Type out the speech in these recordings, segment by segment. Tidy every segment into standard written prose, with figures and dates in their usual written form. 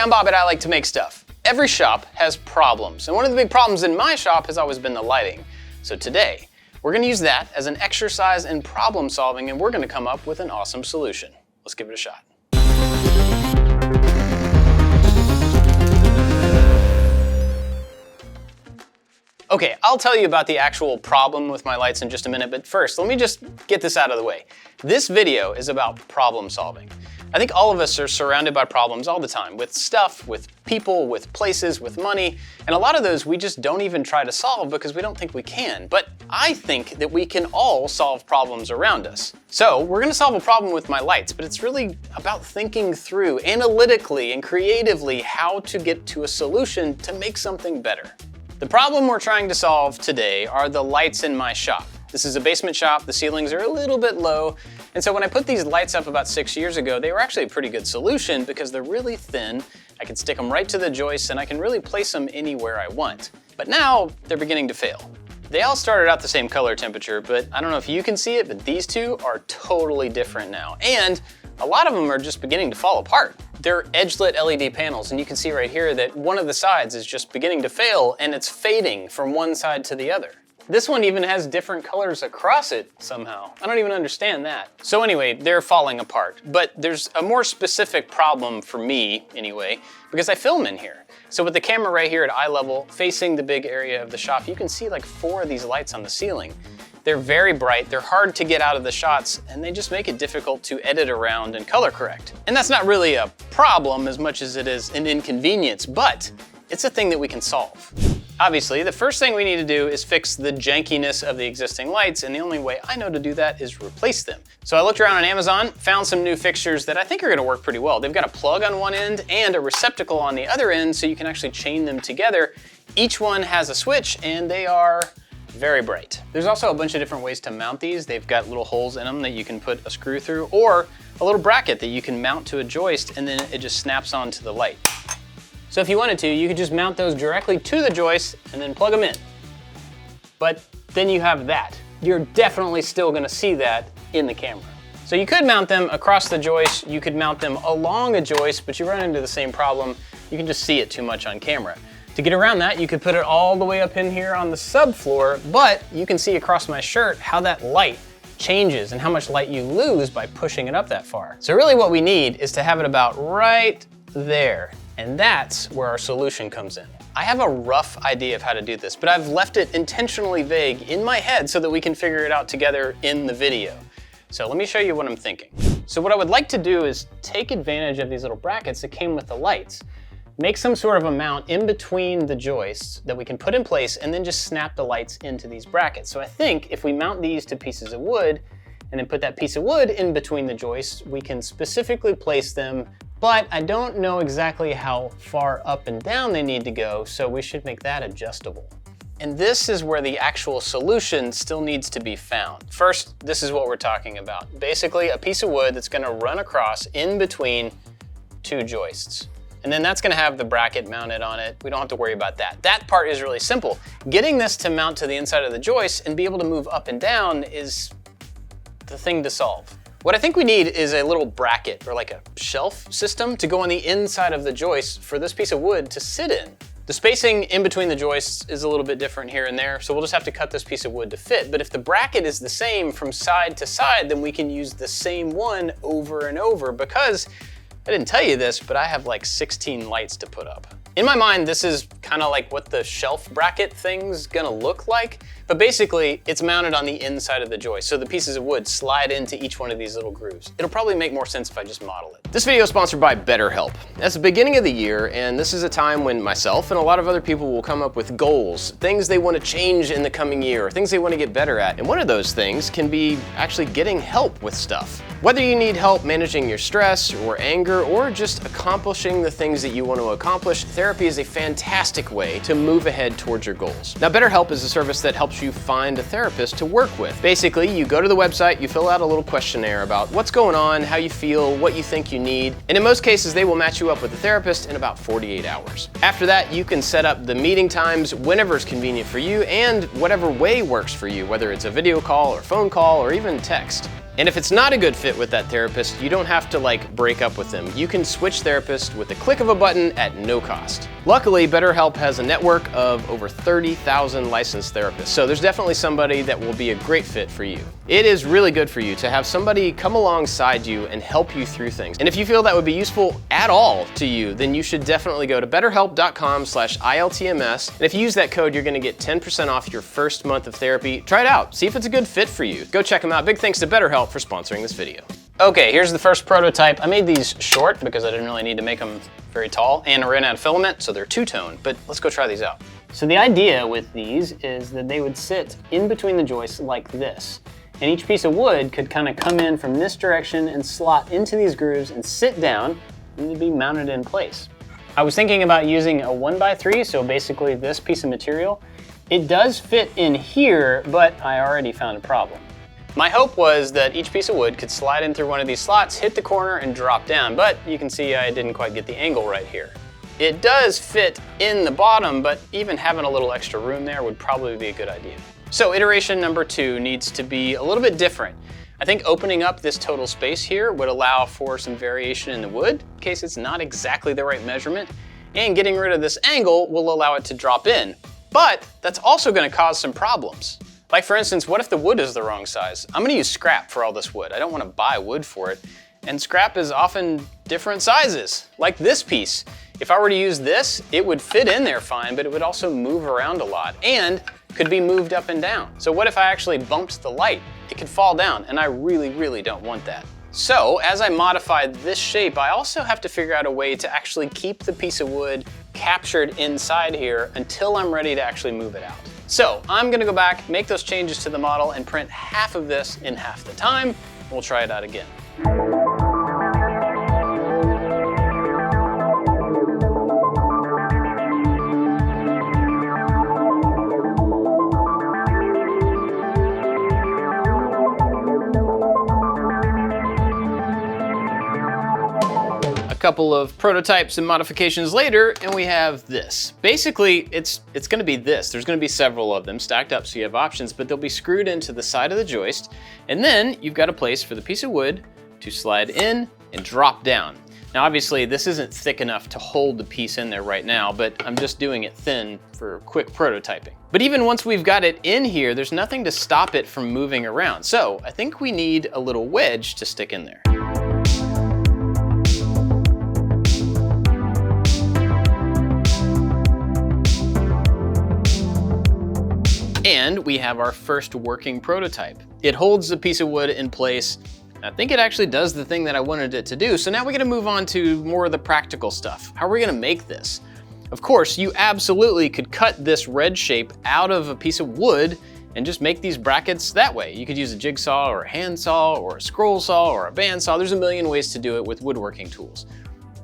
I'm Bob at I Like to Make Stuff. Every shop has problems, and one of the big problems in my shop has always been the lighting. So today, we're gonna use that as an exercise in problem solving, and we're gonna come up with an awesome solution. Let's give it a shot. Okay, I'll tell you about the actual problem with my lights in just a minute, but first, let me just get this out of the way. This video is about problem solving. I think all of us are surrounded by problems all the time, with stuff, with people, with places, with money, and a lot of those we just don't even try to solve because we don't think we can. But I think that we can all solve problems around us. So we're gonna solve a problem with my lights, but it's really about thinking through analytically and creatively how to get to a solution to make something better. The problem we're trying to solve today are the lights in my shop. This is a basement shop, the ceilings are a little bit low, and so when I put these lights up about 6 years ago, they were actually a pretty good solution because they're really thin, I can stick them right to the joists, and I can really place them anywhere I want. But now, they're beginning to fail. They all started out the same color temperature, but I don't know if you can see it, but these two are totally different now. And a lot of them are just beginning to fall apart. They're edge-lit LED panels, and you can see right here that one of the sides is just beginning to fail, and it's fading from one side to the other. This one even has different colors across it somehow. I don't even understand that. So anyway, they're falling apart. But there's a more specific problem for me, anyway, because I film in here. So with the camera right here at eye level, facing the big area of the shop, you can see like 4 of these lights on the ceiling. They're very bright, they're hard to get out of the shots, and they just make it difficult to edit around and color correct. And that's not really a problem as much as it is an inconvenience, but it's a thing that we can solve. Obviously, the first thing we need to do is fix the jankiness of the existing lights, and the only way I know to do that is replace them. So I looked around on Amazon, found some new fixtures that I think are gonna work pretty well. They've got a plug on one end and a receptacle on the other end, so you can actually chain them together. Each one has a switch, and they are very bright. There's also a bunch of different ways to mount these. They've got little holes in them that you can put a screw through, or a little bracket that you can mount to a joist, and then it just snaps onto the light. So if you wanted to, you could just mount those directly to the joist and then plug them in. But then you have that. You're definitely still gonna see that in the camera. So you could mount them across the joist, you could mount them along a joist, but you run into the same problem. You can just see it too much on camera. To get around that, you could put it all the way up in here on the subfloor, but you can see across my shirt how that light changes and how much light you lose by pushing it up that far. So really what we need is to have it about right there. And that's where our solution comes in. I have a rough idea of how to do this, but I've left it intentionally vague in my head so that we can figure it out together in the video. So let me show you what I'm thinking. So what I would like to do is take advantage of these little brackets that came with the lights, make some sort of a mount in between the joists that we can put in place, and then just snap the lights into these brackets. So I think if we mount these to pieces of wood and then put that piece of wood in between the joists, we can specifically place them, but I don't know exactly how far up and down they need to go, so we should make that adjustable. And this is where the actual solution still needs to be found. First, this is what we're talking about. Basically, a piece of wood that's gonna run across in between 2 joists. And then that's gonna have the bracket mounted on it. We don't have to worry about that. That part is really simple. Getting this to mount to the inside of the joist and be able to move up and down is the thing to solve. What I think we need is a little bracket or like a shelf system to go on the inside of the joist for this piece of wood to sit in. The spacing in between the joists is a little bit different here and there, so we'll just have to cut this piece of wood to fit. But if the bracket is the same from side to side, then we can use the same one over and over, because I didn't tell you this, but I have like 16 lights to put up. In my mind, this is kind of like what the shelf bracket thing's gonna look like, but basically it's mounted on the inside of the joist, so the pieces of wood slide into each one of these little grooves. It'll probably make more sense if I just model it. This video is sponsored by BetterHelp. It's the beginning of the year, and this is a time when myself and a lot of other people will come up with goals, things they want to change in the coming year, or things they want to get better at. And one of those things can be actually getting help with stuff. Whether you need help managing your stress or anger, or just accomplishing the things that you want to accomplish, therapy is a fantastic way to move ahead towards your goals. Now, BetterHelp is a service that helps you find a therapist to work with. Basically, you go to the website, you fill out a little questionnaire about what's going on, how you feel, what you think you need, and in most cases, they will match you up with a therapist in about 48 hours. After that, you can set up the meeting times whenever it's convenient for you and whatever way works for you, whether it's a video call or phone call or even text. And if it's not a good fit with that therapist, you don't have to like break up with them. You can switch therapists with the click of a button at no cost. Luckily, BetterHelp has a network of over 30,000 licensed therapists, so there's definitely somebody that will be a great fit for you. It is really good for you to have somebody come alongside you and help you through things. And if you feel that would be useful at all to you, then you should definitely go to betterhelp.com/ILTMS. And if you use that code, you're gonna get 10% off your first month of therapy. Try it out, see if it's a good fit for you. Go check them out. Big thanks to BetterHelp for sponsoring this video. Okay, here's the first prototype. I made these short because I didn't really need to make them very tall, and I ran out of filament, so they're two-tone, but let's go try these out. So the idea with these is that they would sit in between the joists like this, and each piece of wood could kind of come in from this direction and slot into these grooves and sit down, and they'd be mounted in place. I was thinking about using a 1x3, so basically this piece of material. It does fit in here, but I already found a problem. My hope was that each piece of wood could slide in through one of these slots, hit the corner, and drop down, but you can see I didn't quite get the angle right here. It does fit in the bottom, but even having a little extra room there would probably be a good idea. So iteration number 2 needs to be a little bit different. I think opening up this total space here would allow for some variation in the wood, in case it's not exactly the right measurement, and getting rid of this angle will allow it to drop in. But that's also gonna cause some problems. Like for instance, what if the wood is the wrong size? I'm gonna use scrap for all this wood. I don't wanna buy wood for it. And scrap is often different sizes, like this piece. If I were to use this, it would fit in there fine, but it would also move around a lot and could be moved up and down. So what if I actually bumped the light? It could fall down, and I really, really don't want that. So as I modified this shape, I also have to figure out a way to actually keep the piece of wood captured inside here until I'm ready to actually move it out. So I'm gonna go back, make those changes to the model, and print half of this in half the time. We'll try it out again. Couple of prototypes and modifications later, and we have this. Basically, it's gonna be this. There's gonna be several of them stacked up so you have options, but they'll be screwed into the side of the joist, and then you've got a place for the piece of wood to slide in and drop down. Now obviously this isn't thick enough to hold the piece in there right now, but I'm just doing it thin for quick prototyping. But even once we've got it in here, there's nothing to stop it from moving around. So I think we need a little wedge to stick in there. And we have our first working prototype. It holds the piece of wood in place. I think it actually does the thing that I wanted it to do. So now we're gonna move on to more of the practical stuff. How are we gonna make this? Of course, you absolutely could cut this red shape out of a piece of wood and just make these brackets that way. You could use a jigsaw or a handsaw or a scroll saw or a bandsaw. There's a million ways to do it with woodworking tools.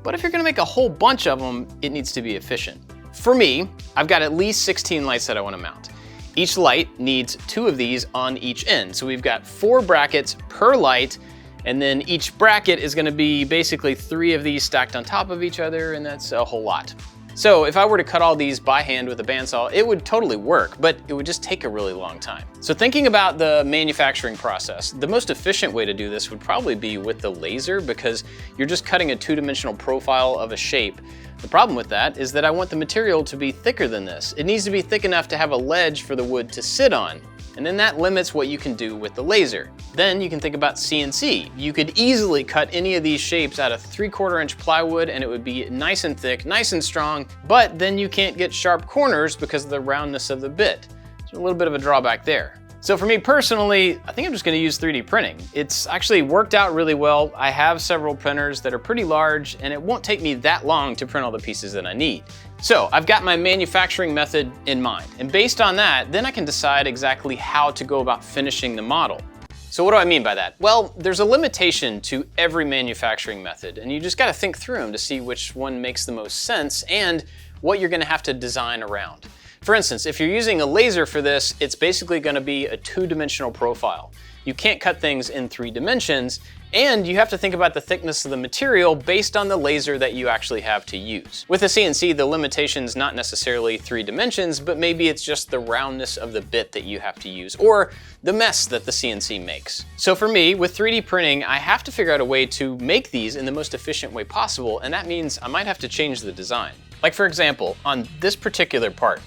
But if you're gonna make a whole bunch of them, it needs to be efficient. For me, I've got at least 16 lights that I wanna mount. Each light needs 2 of these on each end. So we've got 4 brackets per light, and then each bracket is gonna be basically 3 of these stacked on top of each other, and that's a whole lot. So if I were to cut all these by hand with a bandsaw, it would totally work, but it would just take a really long time. So thinking about the manufacturing process, the most efficient way to do this would probably be with the laser, because you're just cutting a 2-dimensional profile of a shape. The problem with that is that I want the material to be thicker than this. It needs to be thick enough to have a ledge for the wood to sit on. And then that limits what you can do with the laser. Then you can think about CNC. You could easily cut any of these shapes out of 3/4 inch plywood and it would be nice and thick, nice and strong, but then you can't get sharp corners because of the roundness of the bit. So a little bit of a drawback there. So for me personally, I think I'm just gonna use 3D printing. It's actually worked out really well. I have several printers that are pretty large and it won't take me that long to print all the pieces that I need. So I've got my manufacturing method in mind. And based on that, then I can decide exactly how to go about finishing the model. So what do I mean by that? Well, there's a limitation to every manufacturing method and you just gotta think through them to see which one makes the most sense and what you're gonna have to design around. For instance, if you're using a laser for this, it's basically gonna be a 2-dimensional profile. You can't cut things in 3 dimensions, And you have to think about the thickness of the material based on the laser that you actually have to use. With a CNC, the limitation's not necessarily 3 dimensions, but maybe it's just the roundness of the bit that you have to use, or the mess that the CNC makes. So for me, with 3D printing, I have to figure out a way to make these in the most efficient way possible, and that means I might have to change the design. Like for example, on this particular part,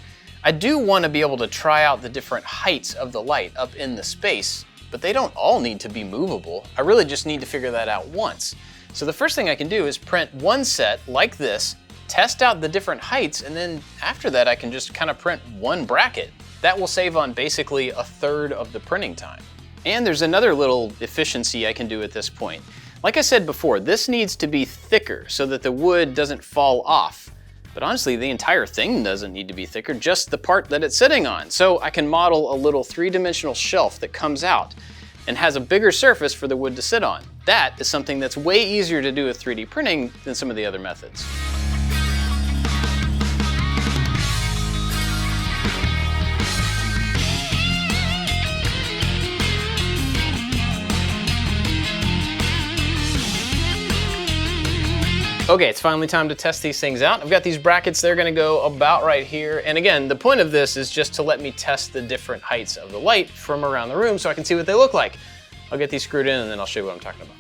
I do want to be able to try out the different heights of the light up in the space, but they don't all need to be movable. I really just need to figure that out once. So the first thing I can do is print one set like this, test out the different heights, and then after that I can just kind of print one bracket. That will save on basically 1/3 of the printing time. And there's another little efficiency I can do at this point. Like I said before, this needs to be thicker so that the wood doesn't fall off. But honestly, the entire thing doesn't need to be thicker, just the part that it's sitting on. So I can model a little 3-dimensional shelf that comes out and has a bigger surface for the wood to sit on. That is something that's way easier to do with 3D printing than some of the other methods. Okay, it's finally time to test these things out. I've got these brackets, they're gonna go about right here. And again, the point of this is just to let me test the different heights of the light from around the room so I can see what they look like. I'll get these screwed in and then I'll show you what I'm talking about.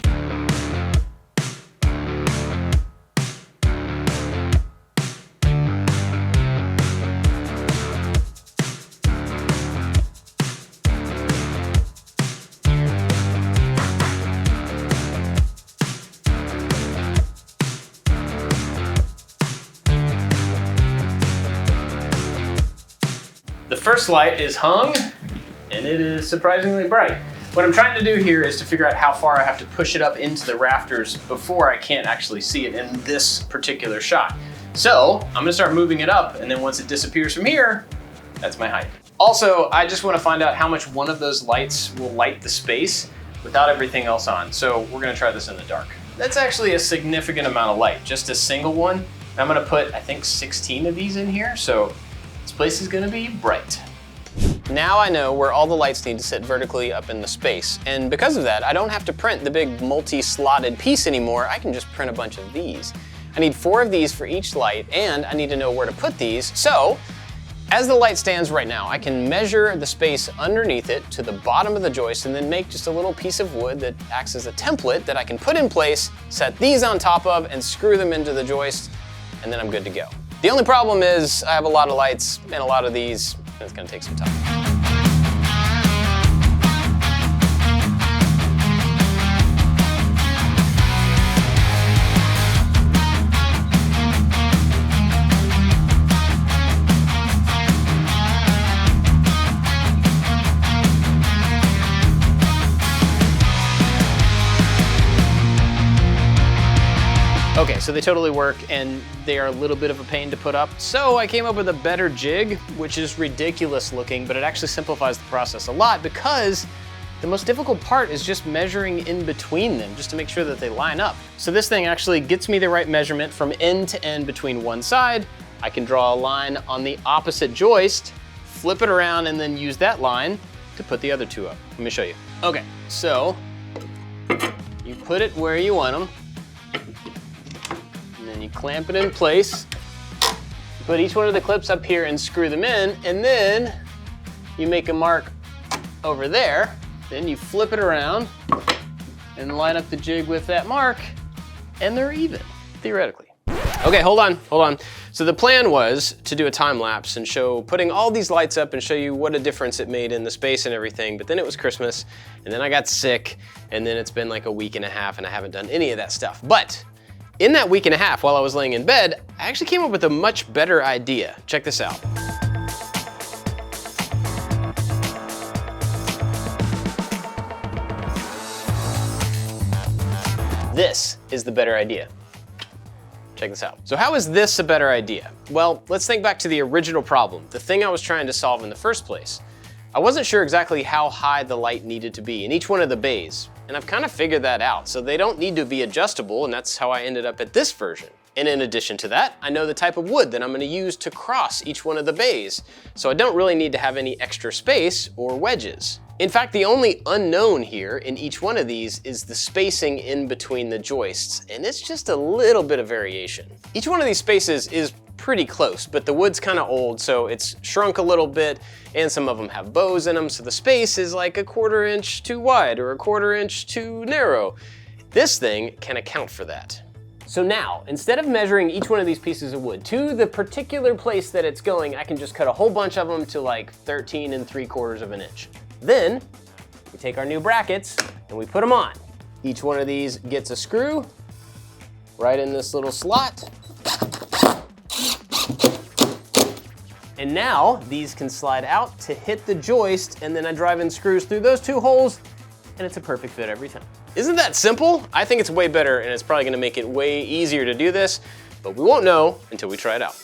The first light is hung, and it is surprisingly bright. What I'm trying to do here is to figure out how far I have to push it up into the rafters before I can't actually see it in this particular shot. So I'm gonna start moving it up, and then once it disappears from here, that's my height. Also, I just wanna find out how much one of those lights will light the space without everything else on. So we're gonna try this in the dark. That's actually a significant amount of light, just a single one. I'm gonna put, I think, 16 of these in here, so this place is gonna be bright. Now I know where all the lights need to sit vertically up in the space. And because of that, I don't have to print the big multi-slotted piece anymore. I can just print a bunch of these. I need 4 of these for each light, and I need to know where to put these. So, as the light stands right now, I can measure the space underneath it to the bottom of the joist and then make just a little piece of wood that acts as a template that I can put in place, set these on top of, and screw them into the joist, and then I'm good to go. The only problem is I have a lot of lights and a lot of these, and it's gonna take some time. Okay, so they totally work and they are a little bit of a pain to put up. So I came up with a better jig, which is ridiculous looking, but it actually simplifies the process a lot because the most difficult part is just measuring in between them just to make sure that they line up. So this thing actually gets me the right measurement from end to end between one side. I can draw a line on the opposite joist, flip it around, and then use that line to put the other 2 up. Let me show you. Okay, so you put it where you want them. And you clamp it in place, put each one of the clips up here and screw them in, and then you make a mark over there, then you flip it around and line up the jig with that mark, and they're even, theoretically. Okay, hold on. So the plan was to do a time lapse and show putting all these lights up and show you what a difference it made in the space and everything, but then it was Christmas, and then I got sick, and then it's been like a week and a half and I haven't done any of that stuff. But in that week and a half while I was laying in bed, I actually came up with a much better idea. Check this out. This is the better idea. Check this out. So how is this a better idea? Well, let's think back to the original problem, the thing I was trying to solve in the first place. I wasn't sure exactly how high the light needed to be in each one of the bays, and I've kind of figured that out, so they don't need to be adjustable, and that's how I ended up at this version. And in addition to that, I know the type of wood that I'm gonna use to cross each one of the bays, so I don't really need to have any extra space or wedges. In fact, the only unknown here in each one of these is the spacing in between the joists, and it's just a little bit of variation. Each one of these spaces is pretty close, but the wood's kind of old, so it's shrunk a little bit, and some of them have bows in them, so the space is like 1/4 inch too wide or 1/4 inch too narrow. This thing can account for that. So now, instead of measuring each one of these pieces of wood to the particular place that it's going, I can just cut a whole bunch of them to like 13 3/4 of an inch. Then, we take our new brackets and we put them on. Each one of these gets a screw right in this little slot. And now, these can slide out to hit the joist, and then I drive in screws through those 2 holes, and it's a perfect fit every time. Isn't that simple? I think it's way better, and it's probably gonna make it way easier to do this, but we won't know until we try it out.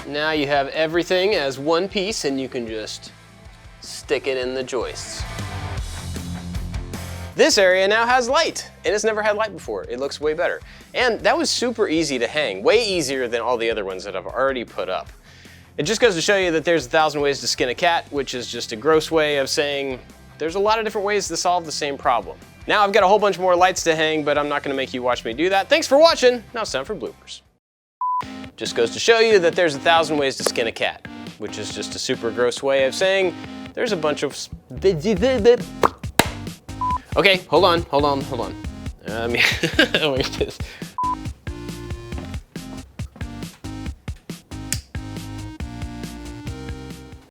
Now you have everything as one piece, and you can just stick it in the joists. This area now has light, and it's never had light before. It looks way better. And that was super easy to hang, way easier than all the other ones that I've already put up. It just goes to show you that there's 1,000 ways to skin a cat, which is just a gross way of saying there's a lot of different ways to solve the same problem. Now I've got a whole bunch more lights to hang, but I'm not gonna make you watch me do that. Thanks for watching. Now it's time for bloopers. Just goes to show you that there's 1,000 ways to skin a cat, which is just a super gross way of saying there's a bunch of... Okay, hold on. Let me wait this.